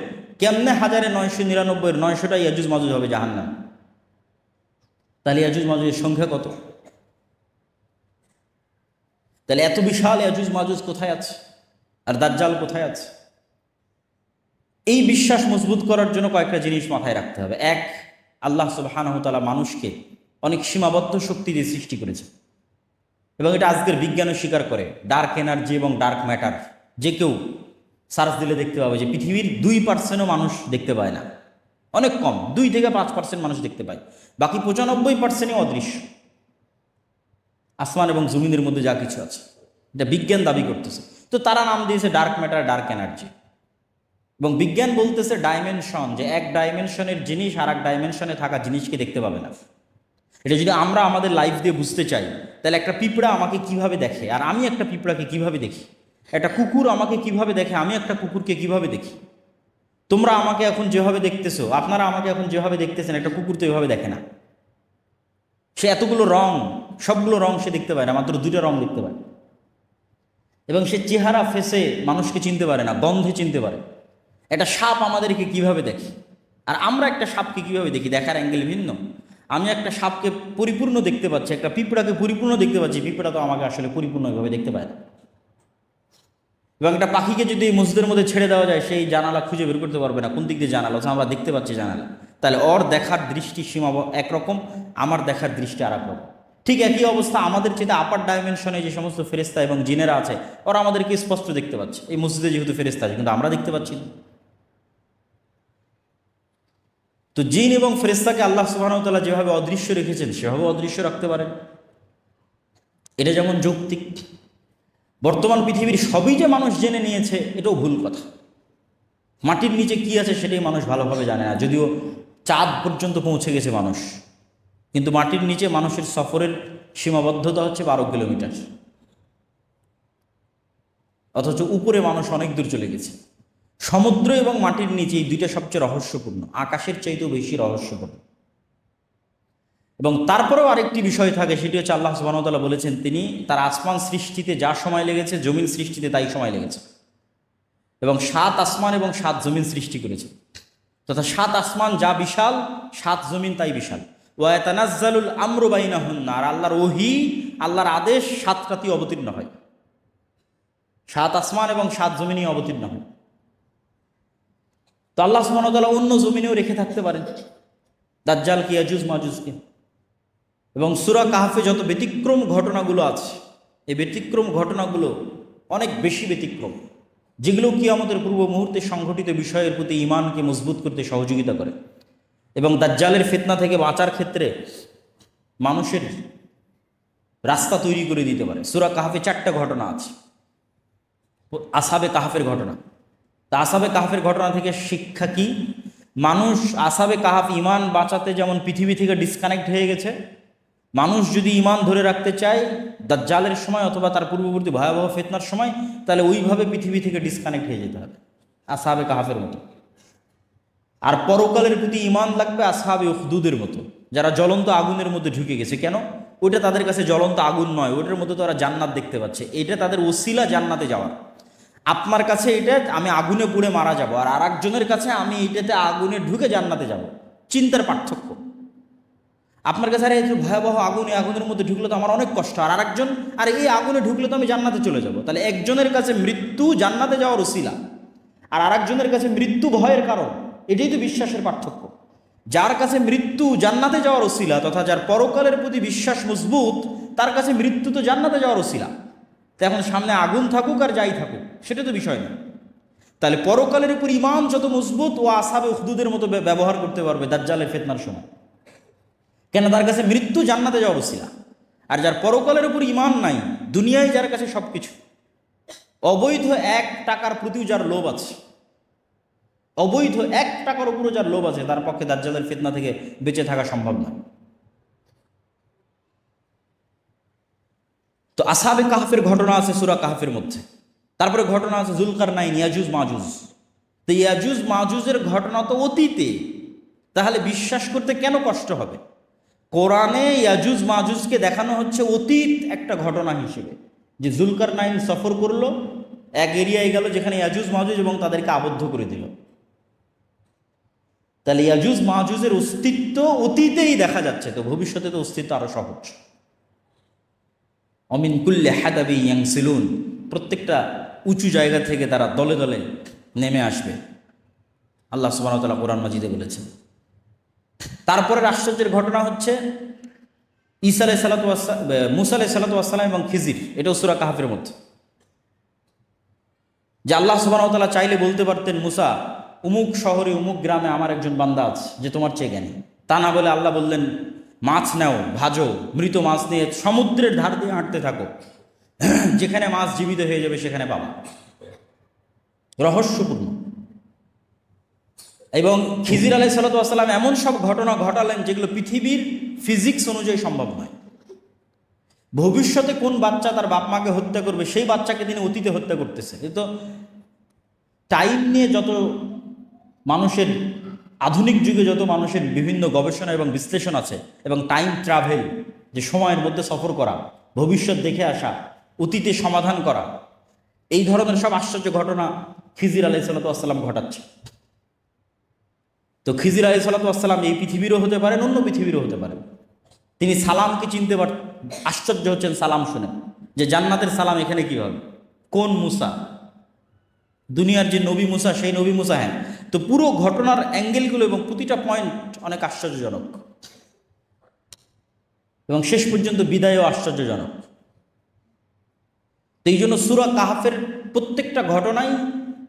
কেমনে 1000-999-এর 900টা ইয়াজুজ মাজুজ হবে জাহান্নাম? তাহলে ইয়াজুজ মাজুজের সংখ্যা কত? তাহলে এত বিশাল ইয়াজুজ মাজুজ কোথায় আছে, আর দাজ্জাল কোথায় আছে? এই বিশ্বাস মজবুত করার জন্য কয়েকটা জিনিস মাথায় রাখতে হবে। এক, আল্লাহ সুবহানাহু ওয়া তাআলা মানুষকে অনেক সীমাবদ্ধ শক্তি দিয়ে সৃষ্টি করেছে, এবং এটা আজকের বিজ্ঞানও স্বীকার করে। ডার্ক এনার্জি এবং ডার্ক ম্যাটার, যে কেউ সার্চ দিলে দেখতে পাবে যে পৃথিবীর 2%ও মানুষ দেখতে পায় না, অনেক কম, 2-5% মানুষ দেখতে পায়, বাকি 95%ই অদৃশ্য। আসমান এবং জমিনের মধ্যে যা কিছু আছে, এটা বিজ্ঞান দাবি করতেছে। তো তারা নাম দিয়েছে ডার্ক ম্যাটার, ডার্ক এনার্জি। এবং বিজ্ঞান বলতেছে ডাইমেনশন, যে এক ডাইমেনশনের জিনিস আর এক ডাইমেনশনে থাকা জিনিসকে দেখতে পাবে না। এটা যদি আমরা আমাদের লাইফ দিয়ে বুঝতে চাই, তাহলে একটা পিঁপড়া আমাকে কিভাবে দেখে আর আমি একটা পিঁপড়াকে কিভাবে দেখি, একটা কুকুর আমাকে কিভাবে দেখে আমি একটা কুকুরকে কিভাবে দেখি, তোমরা আমাকে এখন যেভাবে দেখতেছো, আপনারা আমাকে এখন যেভাবে দেখতেছেন, একটা কুকুর তো এভাবে দেখে না। সে এতগুলো রং, সবগুলো রং সে দেখতে পায় না, মাত্র 2টা রং দেখতে পায়। এবং সে চেহারা ফেসে মানুষকে চিনতে পারে না, গন্ধে চিনতে পারে। একটা সাপ আমাদেরকে কিভাবে দেখে, আর আমরা একটা সাপকে কিভাবে দেখি, দেখার অ্যাঙ্গেল ভিন্ন। আমি একটা সাপকে পরিপূর্ণ দেখতে পাচ্ছি, একটা পিঁপড়াকে পরিপূর্ণ দেখতে পাচ্ছি, পিঁপড়া তো আমাকে আসলে পরিপূর্ণভাবে দেখতে পায় না। এবং একটা পাখিকে যদি এই মসজিদের মধ্যে ছেড়ে দেওয়া যায়, সেই জানালা খুঁজে বের করতে পারবে না কোন দিক দিয়ে জানালা, আমরা দেখতে পাচ্ছি জানালা। তাহলে ওর দেখার দৃষ্টি সীমা একরকম, আমার দেখার দৃষ্টি আর একরকম। ঠিক একই অবস্থা আমাদের চেয়ে আপার ডাইমেনশনে যে সমস্ত ফেরেশতা এবং জিনেরা আছে, ওরা আমাদেরকে স্পষ্ট দেখতে পাচ্ছে। এই মসজিদে যেহেতু ফেরেশতা আছে, কিন্তু আমরা দেখতে পাচ্ছি না। তো জিন এবং ফেরেশতাকে আল্লাহ সুবহানাহু ওয়া তাআলা যেভাবে অদৃশ্য রেখেছেন, সেভাবে অদৃশ্য রাখতে পারেন। এটা যেমন যৌক্তিক। বর্তমান পৃথিবীর সবই যে মানুষ জেনে নিয়েছে, এটাও ভুল কথা। মাটির নিচে কি আছে সেটাই মানুষ ভালোভাবে জানে না, যদিও চাঁদ পর্যন্ত পৌঁছে গেছে মানুষ, কিন্তু মাটির নিচে মানুষের সফরের সীমাবদ্ধতা হচ্ছে 12 কিলোমিটার, অথচ উপরে মানুষ অনেক দূর চলে গেছে। সমুদ্র এবং মাটির নিচে এই দুইটা সবচেয়ে রহস্যপূর্ণ, আকাশের চাইতেও বেশি রহস্যপূর্ণ। এবং তারপরেও আরেকটি বিষয় থাকে, সেটি হচ্ছে আল্লাহ সুবহানাহু ওয়া তাআলা বলেছেন তিনি তার আসমান সৃষ্টিতে যা সময় লেগেছে, জমিন সৃষ্টিতে তাই সময় লেগেছে। এবং 7 আসমান এবং 7 জমিন সৃষ্টি করেছে, তথা 7 আসমান যা বিশাল, 7 জমিন তাই বিশাল। ওয়া ইয়াতানাজ্জালুল আমরু বাইনাহুন্না, আর আল্লাহর ওহী, আল্লাহর আদেশ 7 রাতেই অবতীর্ণ হয়, 7 আসমান এবং 7 জমিনই অবতীর্ণ হয়। তো আল্লাহ সুবহানাহু ওয়া তাআলা অন্য জমিনেও রেখে থাকতে পারেন দাজ্জালকে, ইয়াজুজ মাজুজকে। এবং সূরা কাহফে যত ব্যতিক্রম ঘটনাগুলো আছে, এই ব্যতিক্রম ঘটনাগুলো অনেক বেশি ব্যতিক্রম, যেগুলো কিয়ামতের পূর্ব মুহূর্তে সংঘটিত বিষয়ের প্রতি ঈমানকে মজবুত করতে সহযোগিতা করে এবং দাজ্জালের ফিতনা থেকে বাঁচার ক্ষেত্রে মানুষের রাস্তা তৈরি করে দিতে পারে। সূরা কাহফে 4টা ঘটনা আছে। আসহাবে কাহফের ঘটনা, তা আসহাবে কাহফের ঘটনা থেকে শিক্ষা কি? মানুষ আসহাবে কাহফ ঈমান বাঁচাতে যেমন পৃথিবী থেকে ডিসকানেক্ট হয়ে গেছে, মানুষ যদি ঈমান ধরে রাখতে চায় দাজ্জালের সময় অথবা তার পূর্ববর্তী ভয়াবহ ফিতনার সময়, তাহলে ওইভাবে পৃথিবী থেকে ডিসকানেক্ট হয়ে যেতে হবে আসহাবে কাহফের মতো। আর পরকালের প্রতি ঈমান লাগবে আসহাবে উখদুদের মতো, যারা জ্বলন্ত আগুনের মধ্যে ঢুকে গেছে। কেন? ওইটা তাদের কাছে জ্বলন্ত আগুন নয়, ওইটার মধ্যে তারা জান্নাত দেখতে পাচ্ছে, এটা তাদের ওসিলা জান্নাতে যাওয়ার। আপনার কাছে এটা আমি আগুনে পুড়ে মারা যাব, আর আরেকজনের কাছে আমি এটাতে আগুনে ঢুকে জান্নাতে যাব। চিন্তার পার্থক্য। আপনার কাছে আরে ভয়াবহ আগুন, এই আগুনের মধ্যে ঢুকলে তো আমার অনেক কষ্ট, আর আরেকজন আর এই আগুনে ঢুকলে তো আমি জান্নাতে চলে যাব। তাহলে একজনের কাছে মৃত্যু জান্নাতে যাওয়ার ওসিলা, আর আরেকজনের কাছে মৃত্যু ভয়ের কারণ। এটাই তো বিশ্বাসের পার্থক্য। যার কাছে মৃত্যু জান্নাতে যাওয়ার ওসিলা, তথা যার পরকালের প্রতি বিশ্বাস মজবুত, তার কাছে মৃত্যু তো জান্নাতে যাওয়ার ওসিলা। তো এখন সামনে আগুন থাকুক আর যাই থাকুক সেটা তো বিষয় না। তাহলে পরকালের উপর ইমান যত মজবুত, ও আসহাবে উখদুদের মতো ব্যবহার করতে পারবে দাজ্জালের ফিতনার সময়, কেন তার কাছে মৃত্যু জান্নাতে যাওয়ার উসিলা। আর যার পরকালের উপর ইমান নাই, দুনিয়ায় যার কাছে সব কিছু, অবৈধ 1 টাকার প্রতিও যার লোভ আছে, অবৈধ 1 টাকার উপরও যার লোভ আছে, তার পক্ষে দাজ্জালের ফিতনা থেকে বেঁচে থাকা সম্ভব না। তো আসহাবে কাহফের ঘটনা আছে সূরা কাহফের মধ্যে। তারপরে ঘটনা আছে যুলকারনাইন, ইয়াজুজ মাজুজ। তো ইয়াজুজ মাজুজের ঘটনা তো অতীতে, তাহলে বিশ্বাস করতে কেন কষ্ট হবে? কোরআনে ইয়াজুজ মাজুজকে দেখানো হচ্ছে অতীত একটা ঘটনা হিসেবে, যে যুলকারনাইন সফর করলো, এক এরিয়ায় গেল যেখানে ইয়াজুজ মাজুজ, এবং তাদেরকে আবদ্ধ করে দিল। তাহলে ইয়াজুজ মাজুজের অস্তিত্ব অতীতেই দেখা যাচ্ছে, তো ভবিষ্যতে তো অস্তিত্ব আরো সহজ। অমিন কুল্লে হাদাবি ইয়াংসিলুন, প্রত্যেকটা উঁচু জায়গা থেকে তারা দলে দলে নেমে আসবে, আল্লাহ সুবহানাহু ওয়া তাআলা কোরআন মাজিদে বলেছেন। তারপরের আশ্চর্যের ঘটনা হচ্ছে ঈসা আলাইহিস সালাতু ওয়াস মুসা আলাইহিস সালাতু ওয়াস সালাম এবং খিজির, এটাও সূরা কাহফের মধ্যে। যে আল্লাহ সুবহানাহু ওয়া তাআলা চাইলে বলতে পারতেন, মুসা উমুক শহরে উমুক গ্রামে আমার একজন বান্দা আছে যে তোমার চেয়ে জ্ঞানী। তা না বলে আল্লাহ বললেন, মাছ নাও, ভাজো, মৃত মাছ নিয়ে সমুদ্রের ধার দিয়ে হাঁটতে থাকো, যেখানে মাছ জীবিত হয়ে যাবে সেখানে পাবা। রহস্যপূর্ণ। এবং খিজির আলাইহিস সালাতু ওয়াস সালাম এমন সব ঘটনা ঘটালেন যেগুলো পৃথিবীর ফিজিক্স অনুযায়ী সম্ভব নয়। ভবিষ্যতে কোন বাচ্চা তার বাপ মাকে হত্যা করবে, সেই বাচ্চাকে তিনি অতীতে হত্যা করতেছে। এ তো টাইম নিয়ে যত মানুষের, আধুনিক যুগে যত মানুষের বিভিন্ন গবেষণা এবং বিশ্লেষণ আছে, এবং টাইম ট্রাভেল, যে সময়ের মধ্যে সফর করা, ভবিষ্যৎ দেখে আসা, অতীতে সমাধান করা, এই ধরনের সব আশ্চর্য ঘটনা খিজির আলাইহিস সালাতু ওয়াস সালাম ঘটাচ্ছে। তো খিজির আলাইহিস সালাতু ওয়াস সালাম এই পৃথিবীরও হতে পারেন, অন্য পৃথিবীরও হতে পারেন। তিনি সালামকে চিনতে আশ্চর্য হচ্ছেন সালাম শুনে, যে জান্নাতের সালাম এখানে কি হবে, কোন মুসা, দুনিয়ার যে নবী মুসা সেই নবী মুসা? হ্যাঁ। তো পুরো ঘটনার অ্যাঙ্গেলগুলো এবং প্রতিটা পয়েন্ট অনেক আশ্চর্যজনক, এবং শেষ পর্যন্ত বিদায়ও আশ্চর্যজনক। তো এই জন্য সূরা কাহফের প্রত্যেকটা ঘটনাই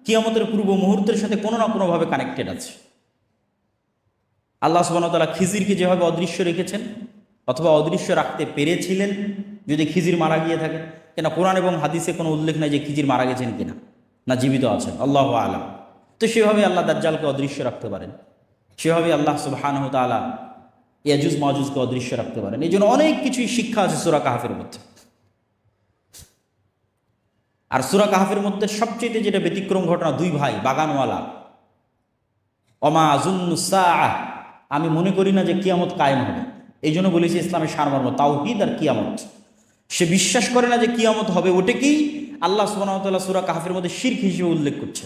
কিয়ামতের পূর্ব মুহূর্তের সাথে কোনো না কোনোভাবে কানেক্টেড আছে। আল্লাহ সুবহানাহু ওয়া তাআলা খিজিরকে যেভাবে অদৃশ্য রেখেছেন, অথবা অদৃশ্য রাখতে পেরেছিলেন যদি খিজির মারা গিয়ে থাকে, কেন কোরআন এবং হাদিসে কোনো উল্লেখ নাই যে খিজির মারা গেছেন কিনা, না জীবিত আছেন, আল্লাহু আ'লাম। তো সেভাবে আল্লাহ দাজ্জালকে অদৃশ্য রাখতে পারেন, সেভাবে আল্লাহ সুবহানাহু ওয়া তাআলা ইয়াজুজ মাজুজকে অদৃশ্য রাখতে পারেন। এই জন্য অনেক কিছুই শিক্ষা আছে সূরা কাহফের মধ্যে। আর সূরা কাহফের মধ্যে সবচেয়ে যেটা ব্যতিক্রম ঘটনা, 2 ভাই বাগানওয়ালা, অমা আযুন্নুস সাআহ, আমি মনে করি না যে কিয়ামত কায়েম হবে। এই জন্য বলেছি ইসলামের সারমর্ম তাওহীদ আর কিয়ামত। সে বিশ্বাস করে না যে কিয়ামত হবে, ওটাকেই আল্লাহ সুবহানাহু ওয়া তাআলা সূরা কাহফের মধ্যে শিরক হিসেবে উল্লেখ করছে।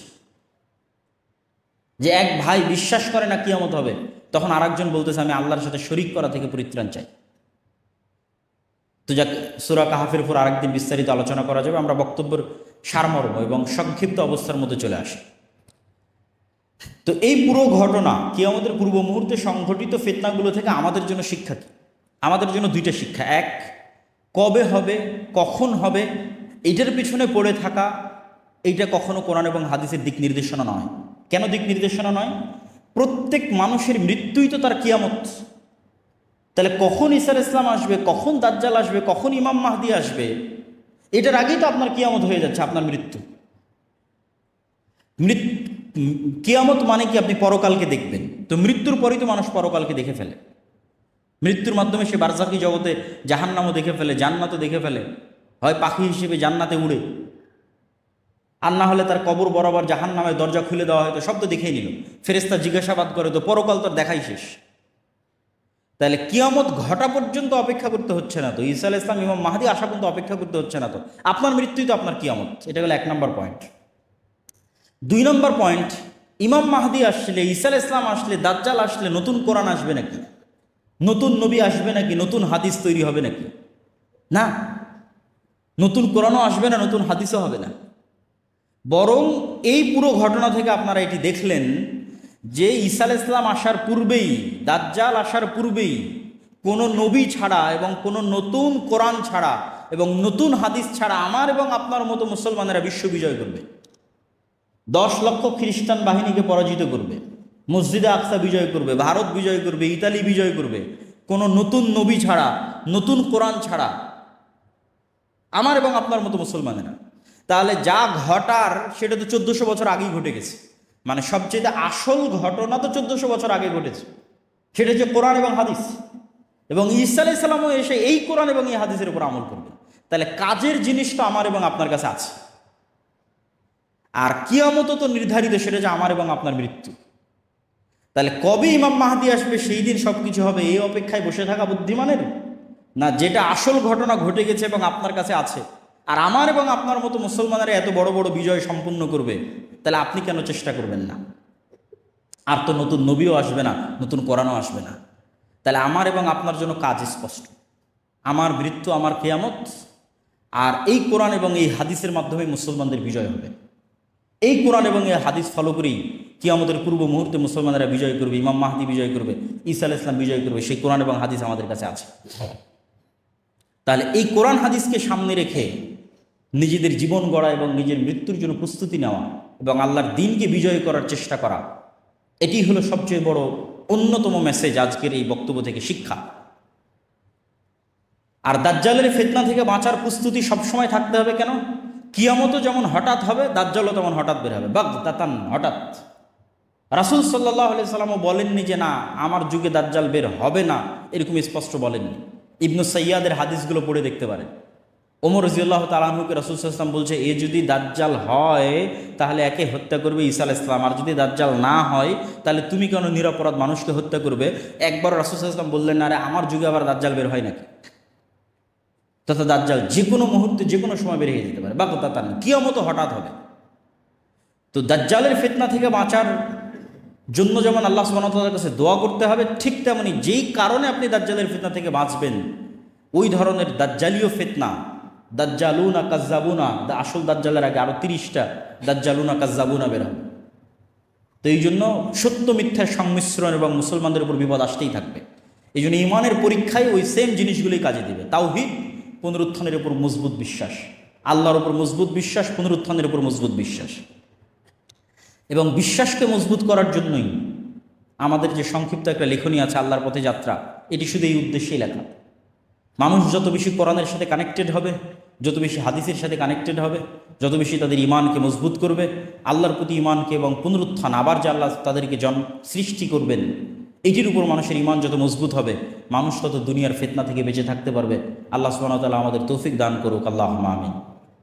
যে এক ভাই বিশ্বাস করে না কিয়ামত হবে, তখন আরেকজন বলতেছে আমি আল্লাহর সাথে শরীক করা থেকে পরিত্রাণ চাই। তো যাক, সূরা কাহফের উপর আরেকদিন বিস্তারিত আলোচনা করা যাবে। আমরা বক্তব্যের সারমর্ম এবং সংক্ষিপ্ত অবস্থার মধ্যে চলে আসি। তো এই পুরো ঘটনা কিয়ামতের পূর্ব মুহূর্তে সংঘটিত ফিতনাগুলো থেকে আমাদের জন্য শিক্ষা কি? আমাদের জন্য 2টা শিক্ষা। এক, কবে হবে, কখন হবে, এইটার পিছনে পড়ে থাকা, এইটা কখনো কোরআন এবং হাদিসের দিক নির্দেশনা নয়। কেন দিক নির্দেশনা নয়? প্রত্যেক মানুষের মৃত্যুই তো তার কিয়ামত। তাহলে কখন ঈসা আলাইহিস সালাম আসবে, কখন দাজ্জাল আসবে, কখন ইমাম মাহদি আসবে, এটার আগেই তো আপনার কিয়ামত হয়ে যাচ্ছে, আপনার মৃত্যু। কিয়ামত মানে কি? আপনি পরকালকে দেখবেন। তো মৃত্যুর পরেই তো মানুষ পরকালকে দেখে ফেলে। মৃত্যুর মাধ্যমে সে বারজাকি জগতে জাহান্নামও দেখে ফেলে, জান্নাতও দেখে ফেলে। হয় পাখি হিসেবে জান্নাতে উড়ে, আর না হলে তার কবর বরাবর জাহান্নামের দরজা খুলে দেওয়া হয়তো, সব তো দেখেই নিল। ফেরেশতা জিজ্ঞাসাবাদ করে, তো পরকাল তোর দেখাই শেষ। তাহলে কিয়ামত ঘটা পর্যন্ত অপেক্ষা করতে হচ্ছে না তো, ঈসা আলাইহিস সালাম ইমাম মাহদি আসা পর্যন্ত অপেক্ষা করতে হচ্ছে না তো, আপনার মৃত্যুই তো আপনার কিয়ামত। এটা হলো 1 নম্বর পয়েন্ট। 2 নম্বর পয়েন্ট, ইমাম মাহদি আসলে, ঈসা আলাইহিস সালাম আসলে, দাজ্জাল আসলে নতুন কোরআন আসবে নাকি, নতুন নবী আসবে নাকি, নতুন হাদিস তৈরি হবে নাকি? না, নতুন কোরআনও আসবে না, নতুন হাদিসও হবে না। বরং এই পুরো ঘটনা থেকে আপনারা এটি দেখলেন যে ঈসা আলাইহিস সালাম আসার পূর্বেই, দাজ্জাল আসার পূর্বেই কোনো নবী ছাড়া এবং কোনো নতুন কোরআন ছাড়া এবং নতুন হাদিস ছাড়া আমার এবং আপনার মতো মুসলমানেরা বিশ্ব বিজয় করবে, 10 লক্ষ খ্রিস্টান বাহিনীকে পরাজিত করবে, মসজিদে আকসা বিজয় করবে, ভারত বিজয় করবে, ইতালি বিজয় করবে, কোনো নতুন নবী ছাড়া, নতুন কোরআন ছাড়া, আমার এবং আপনার মতো মুসলমানেরা। তাহলে যা ঘটার সেটা তো 1400 বছর আগেই ঘটে গেছে। মানে সবচেয়ে আসল ঘটনা তো 1400 বছর আগে ঘটেছে, সেটা হচ্ছে কোরআন এবং হাদিস। এবং ঈসা আলাইহিস সালামও এসে এই কোরআন এবং এই হাদিসের উপর আমল করবে। তাহলে কাজের জিনিসটা আমার এবং আপনার কাছে আছে। আর কিয়ামত তো নির্ধারিত, সেটা যে আমার এবং আপনার মৃত্যু। তাহলে কবে ইমাম মাহদী আসবে, সেই দিন সব কিছু হবে, এই অপেক্ষায় বসে থাকা বুদ্ধিমানের? না, যেটা আসল ঘটনা ঘটে গেছে এবং আপনার কাছে আছে, আর আমার এবং আপনার মতো মুসলমানেরা এত বড় বড় বিজয় সম্পূর্ণ করবে, তাহলে আপনি কেন চেষ্টা করবেন না? আর তো নতুন নবীও আসবে না, নতুন কোরআনও আসবে না। তাহলে আমার এবং আপনার জন্য কাজ স্পষ্ট, আমার মৃত্যু, আমার কিয়ামত, আর এই কোরআন এবং এই হাদিসের মাধ্যমে মুসলমানদের বিজয় হবে। এই কোরআন এবং এই হাদিস ফলো করেই কিয়ামতের পূর্ব মুহূর্তে মুসলমানেরা বিজয় করবে, ইমাম মাহদী বিজয় করবে, ঈসা আলাইহিস সালাম বিজয় করবে। সেই কোরআন এবং হাদিস আমাদের কাছে আছে। তাহলে এই কোরআন হাদিসকে সামনে রেখে নিজেদের জীবন গড়া এবং নিজের মৃত্যুর জন্য প্রস্তুতি নেওয়া এবং আল্লাহর দ্বীনকে বিজয় করার চেষ্টা করা, এটি হলো সবচেয়ে বড় অন্যতম মেসেজ আজকের এই বক্তব্য থেকে, শিক্ষা। আর দাজ্জালের ফিতনা থেকে বাঁচার প্রস্তুতি সবসময় থাকতে হবে। কেন? কিয়ামতও যেমন হঠাৎ হবে, দাজ্জালও তেমন হঠাৎ বের হবে, বাগদাতান, হঠাৎ। রাসূল সাল্লাল্লাহু আলাইহি সাল্লামও বলেননি যে না, আমার যুগে দাজ্জাল বের হবে না, এরকম স্পষ্ট বলেননি। ইবনু সাইয়াদের হাদিসগুলো পড়ে দেখতে পারেন। ওমর রাদিয়াল্লাহু তাআলা আনহুকে রাসূল সাল্লাল্লাহু আলাইহি ওয়াসাল্লাম বলছে, এ যদি দাজ্জাল হয় তাহলে একে হত্যা করবে ঈসা আলাইহিস সালাম, আর যদি দাজ্জাল না হয় তাহলে তুমি কেন নিরপরাধ মানুষকে হত্যা করবে? একবার রাসূল সাল্লাল্লাহু আলাইহি ওয়াসাল্লাম বললেন, আরে আমার যুগে আবার দাজ্জাল বের হয় নাকি? তথা দাজ্জাল যে কোনো মুহূর্তে যে কোনো সময় বের হয়ে যেতে পারে, বাগদাতান, কিয়ামত হঠাৎ হবে। তো দাজ্জালের ফিতনা থেকে বাঁচার জন্য যেমন আল্লাহ সুবহানাহু ওয়া তাআলার কাছে দোয়া করতে হবে, ঠিক তেমনি যেই কারণে আপনি দাজ্জালের ফিতনা থেকে বাঁচবেন, ওই ধরনের দাজ্জালীয় ফিতনা, দাজ্জালুনা কাজ্জাবুনা, আসল দাজ্জালের আগে আরও 30টা দাজ্জালুনা কাজ্জাবুনা বের হবে। তো এই জন্য সত্য মিথ্যার সংমিশ্রণ এবং মুসলমানদের উপর বিপদ আসতেই থাকবে। এই জন্য ইমানের পরীক্ষায় ওই সেম জিনিসগুলোই কাজে দিবে। তাওহীদ, পুনরুত্থানের উপর মজবুত বিশ্বাস, আল্লাহর উপর মজবুত বিশ্বাস, পুনরুত্থানের উপর মজবুত বিশ্বাস। এবং বিশ্বাসকে মজবুত করার জন্যই আমাদের যে সংক্ষিপ্ত একটা লেখনী আছে আল্লাহর পথে যাত্রা, এটি শুধু এই উদ্দেশ্যেই লেখা। মানুষ যত বেশি কোরআনের সাথে কানেক্টেড হবে, যত বেশি হাদিসের সাথে কানেক্টেড হবে, যত বেশি তাদের ইমানকে মজবুত করবে, আল্লাহর প্রতি ইমানকে এবং পুনরুত্থান, আবার যে আল্লাহ তাদেরকে সৃষ্টি করবেন, এটির উপর মানুষের ইমান যত মজবুত হবে, মানুষ তত দুনিয়ার ফিতনা থেকে বেঁচে থাকতে পারবে। আল্লাহ সুবহানাহু ওয়া তাআলা আমাদের তৌফিক দান করুক। আল্লাহুম্মা আমিন।